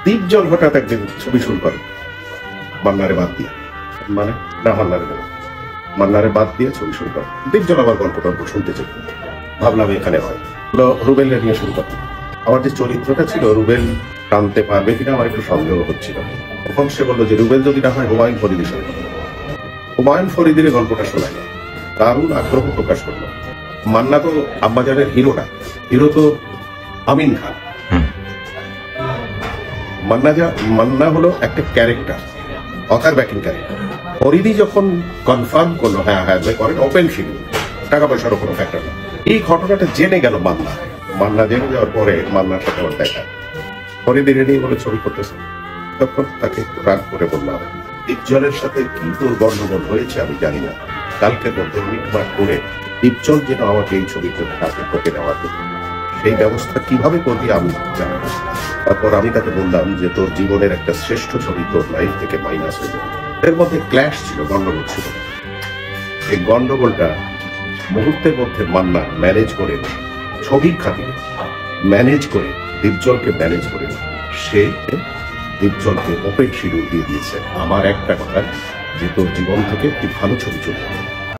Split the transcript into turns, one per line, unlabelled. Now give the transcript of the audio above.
দীপজল হঠাৎ একদিন ছবি শুরু করে মান্নারে বাদ দিয়ে, মানে না মান্নারে বাদ দিয়ে ছবি শুরু করে। দীপজল আবার গল্প টল্প শুনতে চাই, ভাবলাম এখানে হয় রুবেলকে নিয়ে শুরু করতে। আমার যে চরিত্রটা ছিল রুবেল টানতে পারবে কিনা আমার একটু সন্দেহ হচ্ছিল। তখন সে বললো যে রুবেল যদি না হয় হুমায়ুন ফরিদের সঙ্গে, হুমায়ুন ফরিদের গল্পটা শোনায়, দারুণ আগ্রহ প্রকাশ করলো। মান্না তো আব্বাজানের হিরো না, হিরো তো আমিন খান। মান্না হলো একটা character, other backing character. Faridi যখন কনফার্ম করলো হ্যাঁ করেন, ওপেন শিডিউল, টাকা পয়সার কোনো ফ্যাক্টর না। এই ঘটনাটা জেনে গেল মান্না জেনে যাওয়ার পরে মান্নার সাথে আমার দেখা, ফরিদি রেডি বলে ছবি করতেছে। তখন তাকে রাগ করে বললাম, দীপজলের সাথে কি তোর গন্ডগোল হয়েছে আমি জানি না, কালকের মধ্যে মিটমাট করে দীপজল যেন আমাকে এই ছবিতে কাছে ঢোকে নেওয়ার জন্য সেই ব্যবস্থা কিভাবে করবি আমি জানি না। তারপর আমি তাকে বললাম যে তোর জীবনের একটা শ্রেষ্ঠ ছবি তোর লাইফ থেকে মাইনাস হয়ে যাবে। এর মধ্যে ক্ল্যাশ ছিল, গন্ডগোল ছিল। এই গন্ডগোলটা মুহূর্তের মধ্যে মান্না ম্যানেজ করে, ছবির খাতিরে ম্যানেজ করে, দীপজলকে ম্যানেজ করে সে দীপজলকে ওপেন শিডিউল দিয়ে দিয়েছে। আমার একটা কথা যে তোর জীবন থেকে একটি ভালো ছবি চলে যাবে।